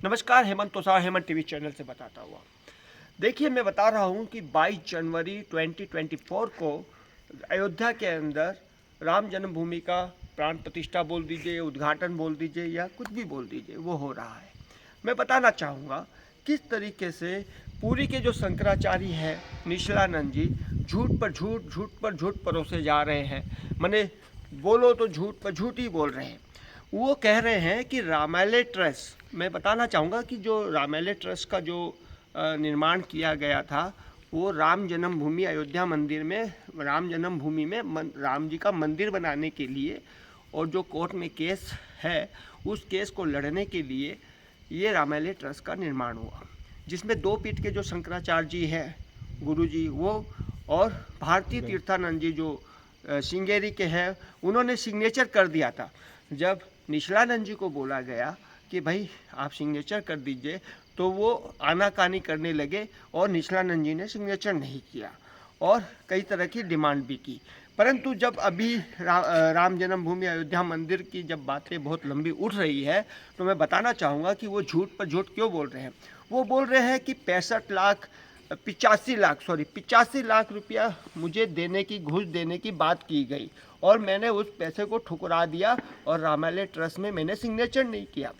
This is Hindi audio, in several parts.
नमस्कार, हेमंत तोसा हेमंत टीवी चैनल से बताता हुआ। देखिए, मैं बता रहा हूँ कि 22 जनवरी 2024 को अयोध्या के अंदर राम जन्मभूमि का प्राण प्रतिष्ठा बोल दीजिए, उद्घाटन बोल दीजिए या कुछ भी बोल दीजिए, वो हो रहा है। मैं बताना चाहूँगा किस तरीके से पुरी के जो शंकराचार्य हैं निशिलानंद जी, झूठ पर झूठ, झूठ पर झूठ परोसे जा रहे हैं। माने बोलो तो झूठ पर झूठ ही बोल रहे हैं। वो कह रहे हैं कि रामालय ट्रस्ट, मैं बताना चाहूँगा कि जो रामालय ट्रस्ट का जो निर्माण किया गया था, वो राम जन्मभूमि अयोध्या मंदिर में, राम जन्मभूमि में राम जी का मंदिर बनाने के लिए, और जो कोर्ट में केस है उस केस को लड़ने के लिए ये रामालय ट्रस्ट का निर्माण हुआ, जिसमें दो पीठ के जो शंकराचार्य जी हैं गुरु जी, वो और भारतीय तीर्थानंद जी जो श्रृंगेरी के हैं, उन्होंने सिग्नेचर कर दिया था। जब निशिलानंद जी को बोला गया कि भाई आप सिग्नेचर कर दीजिए, तो वो आनाकानी करने लगे और निशिलानंद जी ने सिग्नेचर नहीं किया और कई तरह की डिमांड भी की। परंतु जब अभी राम जन्मभूमि अयोध्या मंदिर की जब बातें बहुत लंबी उठ रही है, तो मैं बताना चाहूँगा कि वो झूठ पर झूठ क्यों बोल रहे हैं। वो बोल रहे हैं कि 85 लाख रुपया मुझे देने की, घूस देने की बात की गई और मैंने उस पैसे को ठुकरा दिया और रामालय ट्रस्ट में मैंने सिग्नेचर नहीं किया।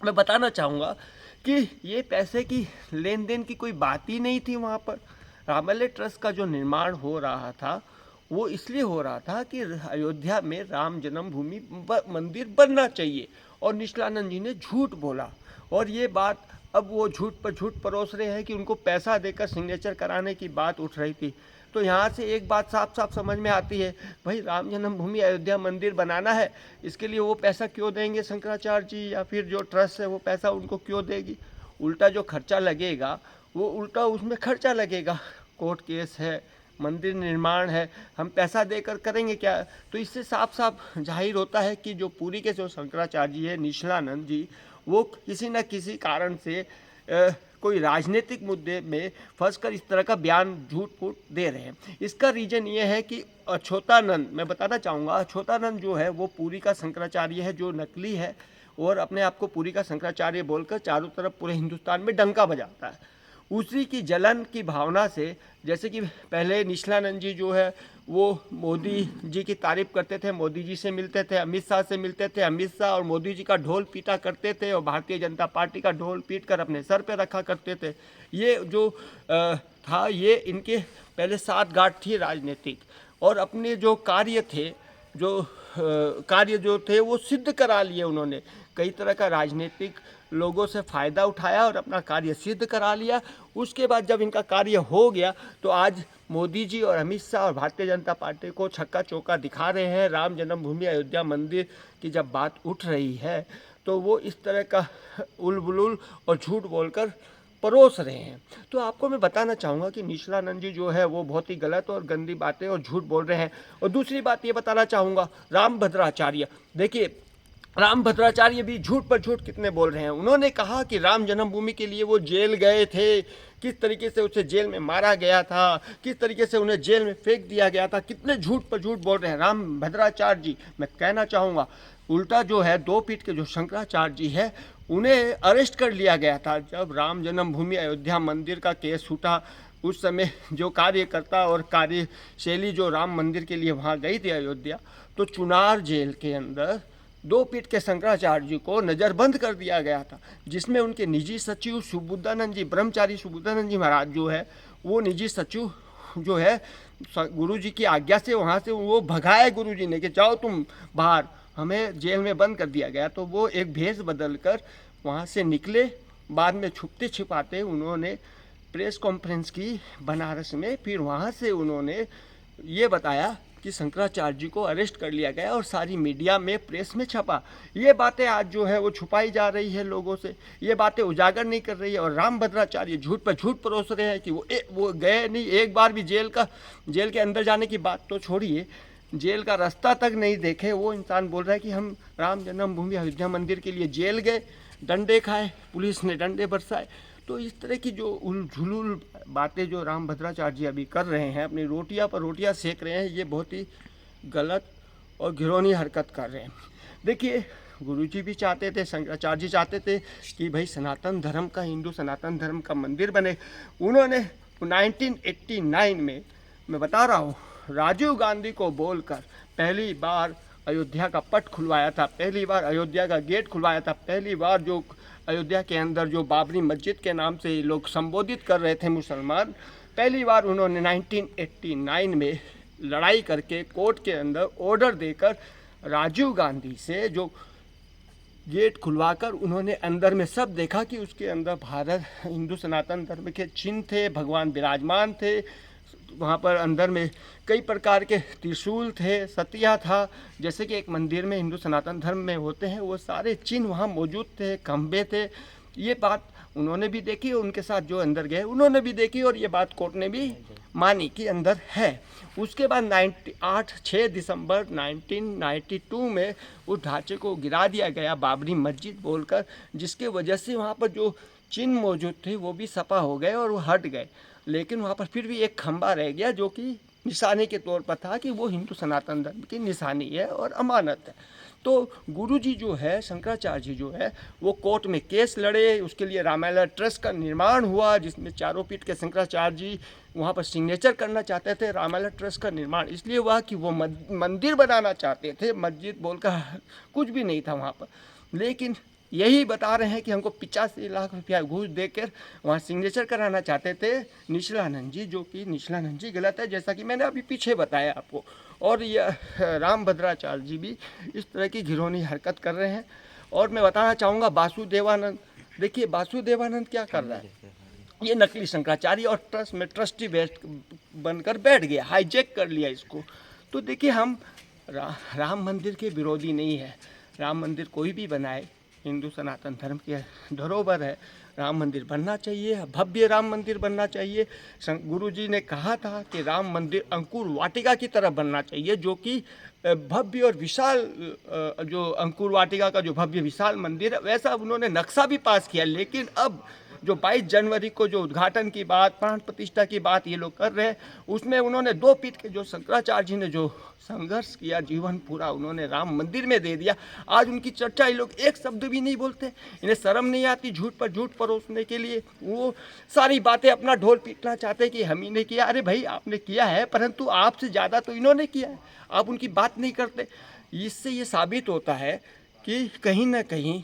मैं बताना चाहूँगा कि ये पैसे की लेन देन की कोई बात ही नहीं थी वहाँ पर। रामालय ट्रस्ट का जो निर्माण हो रहा था वो इसलिए हो रहा था कि अयोध्या में राम जन्मभूमि मंदिर बनना चाहिए, और निशिलानंद जी ने झूठ बोला। और ये बात अब वो झूठ पर झूठ परोस रहे हैं कि उनको पैसा देकर सिग्नेचर कराने की बात उठ रही थी। तो यहाँ से एक बात साफ साफ समझ में आती है, भाई राम जन्मभूमि अयोध्या मंदिर बनाना है, इसके लिए वो पैसा क्यों देंगे शंकराचार्य जी, या फिर जो ट्रस्ट है वो पैसा उनको क्यों देगी। उल्टा जो खर्चा लगेगा वो उल्टा उसमें खर्चा लगेगा। कोर्ट केस है, मंदिर निर्माण है, हम पैसा देकर करेंगे क्या। तो इससे साफ साफ जाहिर होता है कि जो पुरी के जो शंकराचार्य जी है निशिलानंद जी, वो किसी न किसी कारण से कोई राजनीतिक मुद्दे में फंसकर इस तरह का बयान झूठ फूट दे रहे हैं। इसका रीज़न ये है कि अछोतानंद, मैं बताना चाहूँगा, अछोतानंद जो है वो पुरी का शंकराचार्य है, जो नकली है और अपने आप को पुरी का शंकराचार्य बोलकर चारों तरफ पूरे हिंदुस्तान में डंका बजाता है। उसी की जलन की भावना से, जैसे कि पहले निशिलानंद जी जो है वो मोदी जी की तारीफ़ करते थे, मोदी जी से मिलते थे, अमित शाह से मिलते थे, अमित शाह और मोदी जी का ढोल पीटा करते थे और भारतीय जनता पार्टी का ढोल पीट कर अपने सर पे रखा करते थे। ये जो था, ये इनके पहले साठगांठ थी राजनीतिक, और अपने जो कार्य थे, जो कार्य जो थे वो सिद्ध करा लिए उन्होंने। कई तरह का राजनीतिक लोगों से फ़ायदा उठाया और अपना कार्य सिद्ध करा लिया। उसके बाद जब इनका कार्य हो गया तो आज मोदी जी और अमित शाह और भारतीय जनता पार्टी को छक्का चौका दिखा रहे हैं। राम जन्मभूमि अयोध्या मंदिर की जब बात उठ रही है तो वो इस तरह का उलबुल और झूठ बोलकर परोस रहे हैं। तो आपको मैं बताना चाहूँगा कि निशिलानंद जी जो है वो बहुत ही गलत और गंदी बातें और झूठ बोल रहे हैं। और दूसरी बात ये बताना चाहूँगा, रामभद्राचार्य, देखिए राम भद्राचार्य भी झूठ पर झूठ कितने बोल रहे हैं। उन्होंने कहा कि राम जन्मभूमि के लिए वो जेल गए थे, किस तरीके से उसे जेल में मारा गया था, किस तरीके से उन्हें जेल में फेंक दिया गया था, कितने झूठ पर झूठ बोल रहे हैं राम भद्राचार्य जी। मैं कहना चाहूँगा उल्टा जो है दो पीठ के जो शंकराचार्य जी है उन्हें अरेस्ट कर लिया गया था। जब राम जन्मभूमि अयोध्या मंदिर का केस उठा, उस समय जो कार्यकर्ता और कार्यशैली जो राम मंदिर के लिए वहाँ गई थी अयोध्या, तो चुनार जेल के अंदर दो पीठ के शंकराचार्य जी को नज़रबंद कर दिया गया था, जिसमें उनके निजी सचिव सुबुद्धानंद जी, ब्रह्मचारी सुबुद्धानंद जी महाराज जो है वो निजी सचिव जो है गुरु जी की आज्ञा से वहाँ से वो भगाए गुरु जी ने कि जाओ तुम बाहर, हमें जेल में बंद कर दिया गया। तो वो एक भेष बदल कर वहाँ से निकले। बाद में छुपते छिपाते उन्होंने प्रेस कॉन्फ्रेंस की बनारस में, फिर वहाँ से उन्होंने ये बताया कि शंकराचार्य जी को अरेस्ट कर लिया गया और सारी मीडिया में, प्रेस में छपा। ये बातें आज जो है वो छुपाई जा रही है लोगों से, ये बातें उजागर नहीं कर रही है। और राम भद्राचार्य झूठ पर झूठ परोस रहे हैं कि वो गए नहीं, एक बार भी जेल के अंदर जाने की बात तो छोड़िए, जेल का रास्ता तक नहीं देखे। वो इंसान बोल रहा है कि हम राम जन्मभूमि अयोध्या मंदिर के लिए जेल गए, डंडे खाए, पुलिस ने डंडे बरसाए। तो इस तरह की जो उलझुल बातें जो राम भद्राचार्य जी अभी कर रहे हैं, अपनी रोटियां पर रोटियां सेक रहे हैं, ये बहुत ही गलत और घिनौनी हरकत कर रहे हैं। देखिए गुरुजी भी चाहते थे, शंकराचार्य जी चाहते थे कि भाई सनातन धर्म का, हिंदू सनातन धर्म का मंदिर बने। उन्होंने 1989 में, मैं बता रहा हूँ, राजीव गांधी को बोलकर पहली बार अयोध्या का पट खुलवाया था, पहली बार अयोध्या का गेट खुलवाया था, पहली बार जो अयोध्या के अंदर जो बाबरी मस्जिद के नाम से लोग संबोधित कर रहे थे मुसलमान, पहली बार उन्होंने 1989 में लड़ाई करके कोर्ट के अंदर ऑर्डर देकर राजीव गांधी से जो गेट खुलवाकर उन्होंने अंदर में सब देखा कि उसके अंदर भारत हिंदू सनातन धर्म के चिन्ह थे, भगवान विराजमान थे, वहाँ पर अंदर में कई प्रकार के त्रिशूल थे, सतिया था, जैसे कि एक मंदिर में हिंदू सनातन धर्म में होते हैं, वो सारे चिन्ह वहाँ मौजूद थे, खंभे थे। ये बात उन्होंने भी देखी, उनके साथ जो अंदर गए उन्होंने भी देखी, और ये बात कोर्ट ने भी मानी कि अंदर है। उसके बाद 6 दिसंबर 1992 में उस ढांचे को गिरा दिया गया बाबरी मस्जिद बोलकर, जिसके वजह से वहाँ पर जो चिन्ह मौजूद थे वो भी सपा हो गए और वो हट गए। लेकिन वहाँ पर फिर भी एक खंबा रह गया जो कि निशानी के तौर पर था कि वो हिंदू सनातन धर्म की निशानी है और अमानत है। तो गुरुजी जो है, शंकराचार्य जी जो है, वो कोर्ट में केस लड़े, उसके लिए रामालय ट्रस्ट का निर्माण हुआ, जिसमें चारों पीठ के शंकराचार्य जी वहाँ पर सिग्नेचर करना चाहते थे। रामालय ट्रस्ट का निर्माण इसलिए हुआ कि वो मंदिर बनाना चाहते थे, मस्जिद बोलकर कुछ भी नहीं था वहाँ पर। लेकिन यही बता रहे हैं कि हमको 85 लाख रुपया घूस देकर वहाँ सिग्नेचर कराना चाहते थे निश्चलानंद जी, जो कि निश्चलानंद जी गलत है, जैसा कि मैंने अभी पीछे बताया आपको। और यह रामभद्राचार्य जी भी इस तरह की घिनौनी हरकत कर रहे हैं। और मैं बताना चाहूँगा वासुदेवानंद, देखिए वासुदेवानंद क्या कर रहा है, ये नकली शंकराचार्य और ट्रस्ट में ट्रस्टी बनकर बैठ गया, हाईजैक कर लिया इसको। तो देखिए हम राम मंदिर के विरोधी नहीं है, राम मंदिर कोई भी बनाए, हिंदू सनातन धर्म के धरोहर है, राम मंदिर बनना चाहिए, भव्य राम मंदिर बनना चाहिए। गुरुजी ने कहा था कि राम मंदिर अंकुर वाटिका की तरह बनना चाहिए, जो कि भव्य और विशाल, जो अंकुर वाटिका का जो भव्य विशाल मंदिर है वैसा उन्होंने नक्शा भी पास किया। लेकिन अब जो 22 जनवरी को जो उद्घाटन की बात, प्राण प्रतिष्ठा की बात ये लोग कर रहे हैं, उसमें उन्होंने दो पीठ के जो शंकराचार्य जी ने जो संघर्ष किया, जीवन पूरा उन्होंने राम मंदिर में दे दिया। आज उनकी चर्चा ये लोग एक शब्द भी नहीं बोलते, इन्हें शर्म नहीं आती झूठ पर झूठ परोसने के लिए। वो सारी बातें अपना ढोल पीटना चाहते हैं कि हम ही ने किया। अरे भाई आपने किया है, परंतु आपसे ज़्यादा तो इन्होंने किया है, आप उनकी बात नहीं करते। इससे ये साबित होता है कि कहीं ना कहीं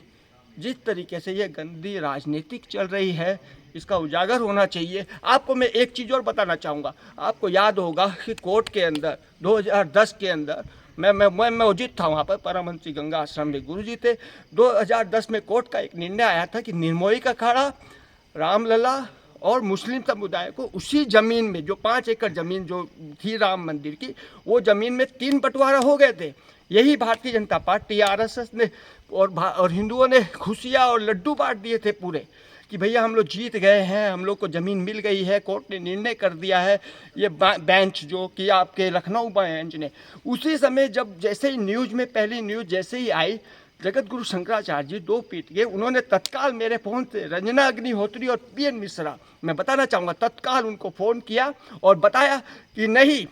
जिस तरीके से ये गंदी राजनीतिक चल रही है, इसका उजागर होना चाहिए। आपको मैं एक चीज़ और बताना चाहूँगा, आपको याद होगा कि कोर्ट के अंदर 2010 के अंदर मैं मौजूद था वहाँ पर, परमहंस गंगा आश्रम में गुरुजी थे। 2010 में कोर्ट का एक निर्णय आया था कि निर्मोही का अखाड़ा, रामलला और मुस्लिम समुदाय को उसी ज़मीन में, जो 5 एकड़ ज़मीन जो थी राम मंदिर की, वो ज़मीन में 3 बंटवारा हो गए थे। यही भारतीय जनता पार्टी, आरएसएस ने और हिंदुओं ने खुशियाँ और लड्डू बांट दिए थे पूरे, कि भैया हम लोग जीत गए हैं, हम लोग को ज़मीन मिल गई है, कोर्ट ने निर्णय कर दिया है। ये बेंच जो कि आपके लखनऊ बेंच ने, उसी समय जब जैसे ही न्यूज़ में पहली न्यूज़ जैसे ही आई, जगत गुरु शंकराचार्य जी दो पीट गए, उन्होंने तत्काल मेरे फ़ोन से रंजना अग्निहोत्री और पीएन मिश्रा, मैं बताना चाहूँगा, तत्काल उनको फ़ोन किया और बताया कि नहीं,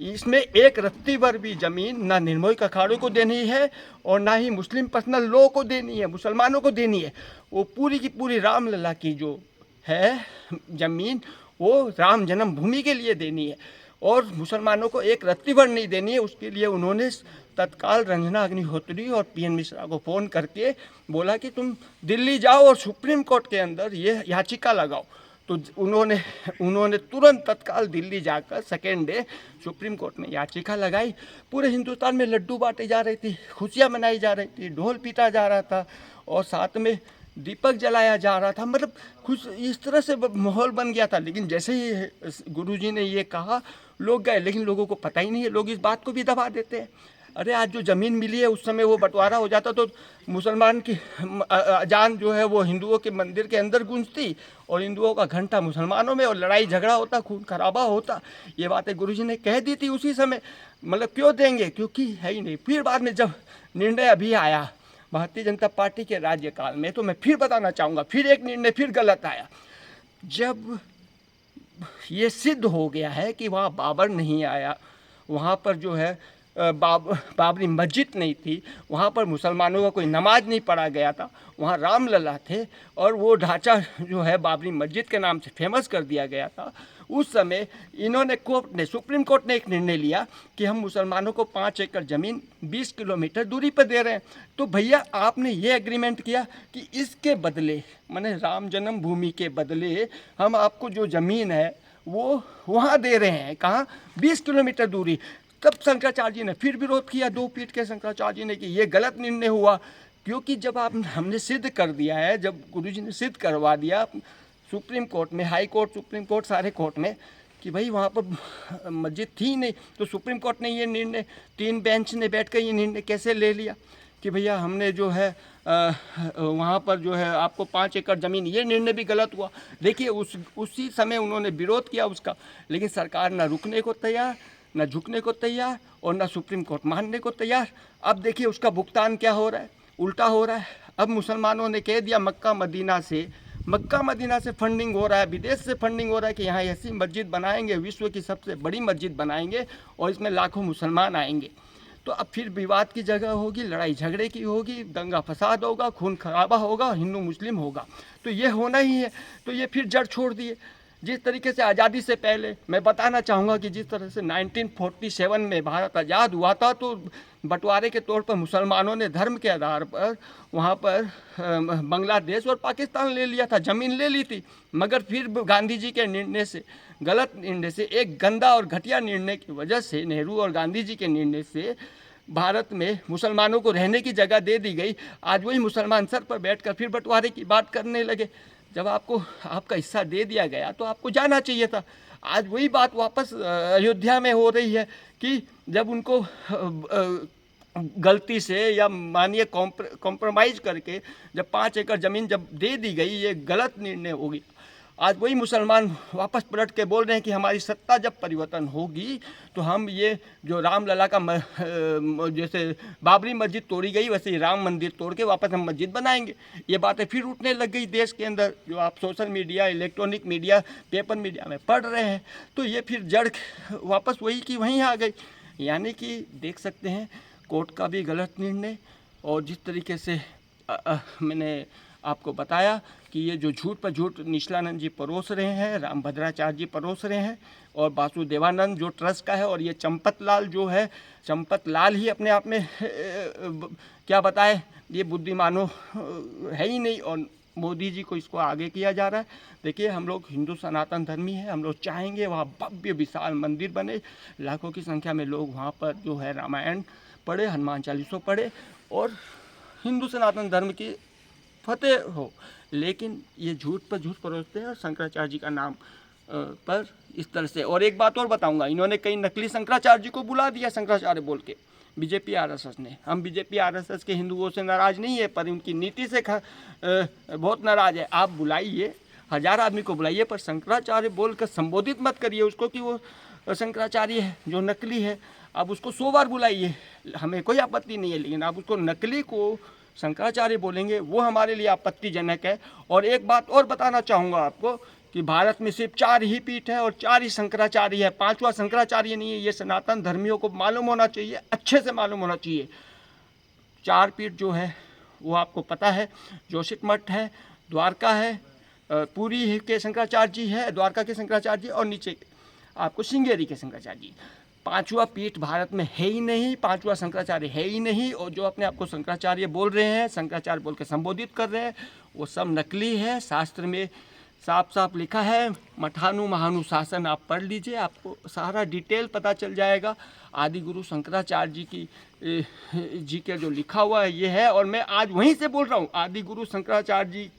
इसमें एक रत्ती भर भी ज़मीन ना निर्मोही अखाड़े को देनी है और ना ही मुस्लिम पर्सनल लॉ को देनी है, मुसलमानों को देनी है। वो पूरी की पूरी रामलला की जो है ज़मीन, वो राम जन्मभूमि के लिए देनी है और मुसलमानों को एक रत्ती भर नहीं देनी है। उसके लिए उन्होंने तत्काल रंजना अग्निहोत्री और पीएन मिश्रा को फ़ोन करके बोला कि तुम दिल्ली जाओ और सुप्रीम कोर्ट के अंदर ये याचिका लगाओ। तो उन्होंने तुरंत तत्काल दिल्ली जाकर सेकेंड डे सुप्रीम कोर्ट में याचिका लगाई। पूरे हिंदुस्तान में लड्डू बांटे जा रही थी, खुशियाँ मनाई जा रही थी, ढोल पीटा जा रहा था और साथ में दीपक जलाया जा रहा था, मतलब खुश इस तरह से माहौल बन गया था। लेकिन जैसे ही गुरुजी ने ये कहा, लोग गए, लेकिन लोगों को पता ही नहीं है, लोग इस बात को भी दबा देते हैं। अरे आज जो ज़मीन मिली है उस समय वो बंटवारा हो जाता तो मुसलमान की अजान जो है वो हिंदुओं के मंदिर के अंदर गूंजती और हिंदुओं का घंटा मुसलमानों में, और लड़ाई झगड़ा होता, खून खराबा होता। ये बातें गुरुजी ने कह दी थी उसी समय, मतलब क्यों देंगे, क्योंकि है ही नहीं। फिर बाद में जब निर्णय अभी आया भारतीय जनता पार्टी के राज्यकाल में, तो मैं फिर बताना चाहूँगा, फिर एक निर्णय फिर गलत आया। जब ये सिद्ध हो गया है कि वहाँ बाबर नहीं आया, वहाँ पर जो है बाबरी मस्जिद नहीं थी, वहाँ पर मुसलमानों का कोई नमाज नहीं पढ़ा गया था, वहाँ रामलला थे और वो ढांचा जो है बाबरी मस्जिद के नाम से फेमस कर दिया गया था। उस समय इन्होंने सुप्रीम कोर्ट ने एक निर्णय लिया कि हम मुसलमानों को 5 एकड़ ज़मीन 20 किलोमीटर दूरी पर दे रहे हैं। तो भैया आपने ये एग्रीमेंट किया कि इसके बदले, माने राम जन्मभूमि के बदले हम आपको जो ज़मीन है वो वहाँ दे रहे हैं, कहाँ, 20 किलोमीटर दूरी। तब शंकराचार्य जी ने फिर विरोध किया, 2 पीठ के शंकराचार्य जी ने, कि ये गलत निर्णय हुआ, क्योंकि जब हमने सिद्ध कर दिया है, जब गुरुजी ने सिद्ध करवा दिया सुप्रीम कोर्ट में, हाई कोर्ट, सुप्रीम कोर्ट, सारे कोर्ट में, कि भाई वहाँ पर मस्जिद थी ही नहीं, तो सुप्रीम कोर्ट ने ये निर्णय, 3 बेंच ने बैठ कर ये निर्णय कैसे ले लिया कि भैया हमने जो है वहाँ पर जो है आपको 5 एकड़ ज़मीन, ये निर्णय भी गलत हुआ। देखिए उसी समय उन्होंने विरोध किया उसका, लेकिन सरकार ना रुकने को तैयार, ना झुकने को तैयार और ना सुप्रीम कोर्ट मानने को तैयार। अब देखिए उसका भुगतान क्या हो रहा है, उल्टा हो रहा है। अब मुसलमानों ने कह दिया मक्का मदीना से फंडिंग हो रहा है, विदेश से फंडिंग हो रहा है कि यहाँ ऐसी मस्जिद बनाएंगे, विश्व की सबसे बड़ी मस्जिद बनाएंगे और इसमें लाखों मुसलमान आएंगे। तो अब फिर विवाद की जगह होगी, लड़ाई झगड़े की होगी, दंगा फसाद होगा, खून खराबा होगा, हिंदू मुस्लिम होगा, तो ये होना ही है। तो ये फिर जड़ छोड़ दिए। जिस तरीके से आज़ादी से पहले मैं बताना चाहूँगा कि जिस तरह से 1947 में भारत आज़ाद हुआ था, तो बंटवारे के तौर पर मुसलमानों ने धर्म के आधार पर वहाँ पर बांग्लादेश और पाकिस्तान ले लिया था, ज़मीन ले ली थी। मगर फिर गांधी जी के निर्णय से, गलत निर्णय से, एक गंदा और घटिया निर्णय की वजह से, नेहरू और गांधी जी के निर्णय से भारत में मुसलमानों को रहने की जगह दे दी गई। आज वही मुसलमान सर पर बैठकर फिर बंटवारे की बात करने लगे। जब आपको आपका हिस्सा दे दिया गया तो आपको जाना चाहिए था। आज वही बात वापस अयोध्या में हो रही है कि जब उनको गलती से या मानिए कॉम्प्रोमाइज़ करके जब 5 एकड़ ज़मीन जब दे दी गई, ये गलत निर्णय हो गया। आज वही मुसलमान वापस पलट के बोल रहे हैं कि हमारी सत्ता जब परिवर्तन होगी तो हम ये जो रामलला का जैसे बाबरी मस्जिद तोड़ी गई वैसे ही राम मंदिर तोड़ के वापस हम मस्जिद बनाएंगे। ये बातें फिर उठने लग गई देश के अंदर, जो आप social media, electronic media, paper media में पढ़ रहे हैं। तो ये फिर जड़ वापस वही की वहीं आ गई। यानी कि देख सकते हैं कोर्ट का भी गलत निर्णय, और जिस तरीके से मैंने आपको बताया कि ये जो झूठ पर झूठ निशलानंद जी परोस रहे हैं, रामभद्राचार्य जी परोस रहे हैं, और वासुदेवानंद जो ट्रस्ट का है, और ये चंपत लाल जो है, चंपत लाल ही अपने आप में क्या बताए, ये बुद्धिमानों है ही नहीं, और मोदी जी को इसको आगे किया जा रहा है। देखिए हम लोग हिंदू सनातन धर्मी हैं, हम लोग चाहेंगे वहाँ भव्य विशाल मंदिर बने, लाखों की संख्या में लोग वहाँ पर जो है रामायण पढ़े, हनुमान चालीसों पढ़े और हिंदू सनातन धर्म की फतेह हो। लेकिन ये झूठ पर झूठ परोसते हैं और शंकराचार्य जी का नाम पर इस तरह से। और एक बात और बताऊंगा, इन्होंने कई नकली शंकराचार्य जी को बुला दिया शंकराचार्य बोल के, बीजेपी आरएसएस ने। हम बीजेपी आरएसएस के हिंदुओं से नाराज़ नहीं है, पर उनकी नीति से बहुत नाराज़ है। आप बुलाइए, 1000 आदमी को बुलाइए, पर शंकराचार्य बोल कर संबोधित मत करिए उसको कि वो शंकराचार्य है जो नकली है। आप उसको 100 बार बुलाइए, हमें कोई आपत्ति नहीं है, लेकिन आप उसको नकली को शंकराचार्य बोलेंगे वो हमारे लिए आपत्तिजनक है। और एक बात और बताना चाहूँगा आपको कि भारत में सिर्फ 4 ही पीठ है और 4 ही शंकराचार्य है, 5वां शंकराचार्य नहीं है। ये सनातन धर्मियों को मालूम होना चाहिए, अच्छे से मालूम होना चाहिए। 4 पीठ जो है वो आपको पता है, जोशीमठ मठ है, द्वारका है, पुरी के शंकराचार्य जी है, द्वारका के शंकराचार्य जी, और नीचे आपको श्रृंगेरी के शंकराचार्य जी। 5वां पीठ भारत में है ही नहीं, 5वां शंकराचार्य है ही नहीं। और जो अपने आपको शंकराचार्य बोल रहे हैं, शंकराचार्य बोल के संबोधित कर रहे हैं, वो सब नकली है। शास्त्र में साफ साफ लिखा है, मठानु महानु शासन आप पढ़ लीजिए, आपको सारा डिटेल पता चल जाएगा। आदि गुरु शंकराचार्य जी के जो लिखा हुआ है ये है, और मैं आज वहीं से बोल रहा हूँ। आदि गुरु शंकराचार्य जी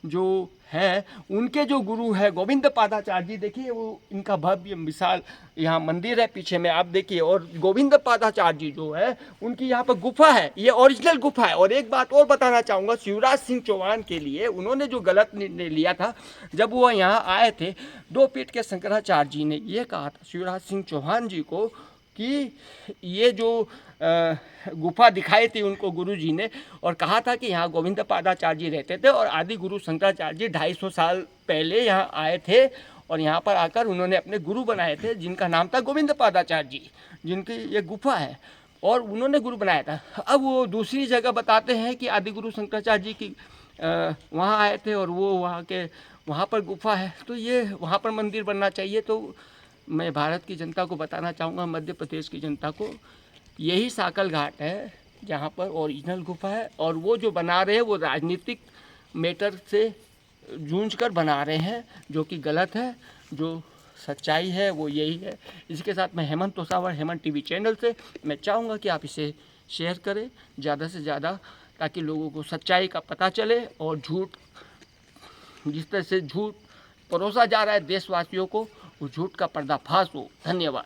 जो है, उनके जो गुरु है गोविंद पादाचार्य जी, देखिए वो इनका भव्य विशाल यहाँ मंदिर है पीछे में, आप देखिए। और गोविंद पादाचार्य जी जो है उनकी यहाँ पर गुफा है, ये ओरिजिनल गुफा है। और एक बात और बताना चाहूँगा, शिवराज सिंह चौहान के लिए उन्होंने जो गलत निर्णय लिया था, जब वो यहाँ आए थे, 2 पीठ के शंकराचार्य जी ने ये कहा था शिवराज सिंह चौहान जी को कि ये जो गुफा दिखाई थी उनको गुरु जी ने, और कहा था कि यहाँ गोविंद पादाचार्य जी रहते थे, और आदि गुरु शंकराचार्य जी 250 साल पहले यहाँ आए थे, और यहाँ पर आकर उन्होंने अपने गुरु बनाए थे, जिनका नाम था गोविंद पादाचार्य जी, जिनकी ये गुफा है। और उन्होंने गुरु बनाया था। अब वो दूसरी जगह बताते हैं कि आदि गुरु शंकराचार्य जी की वहाँ आए थे और वो वहाँ पर गुफा है, तो ये वहाँ पर मंदिर बनना चाहिए। तो मैं भारत की जनता को बताना चाहूँगा, मध्य प्रदेश की जनता को, यही साकल घाट है जहाँ पर ओरिजिनल गुफा है। और वो जो बना रहे हैं वो राजनीतिक मैटर से जूझ कर बना रहे हैं, जो कि गलत है। जो सच्चाई है वो यही है। इसके साथ मैं हेमंत तोसावर, हेमंत टीवी चैनल से मैं चाहूँगा कि आप इसे शेयर करें ज़्यादा से ज़्यादा, ताकि लोगों को सच्चाई का पता चले और झूठ, जिस तरह से झूठ परोसा जा रहा है देशवासियों को, वो झूठ का पर्दाफाश हो। धन्यवाद।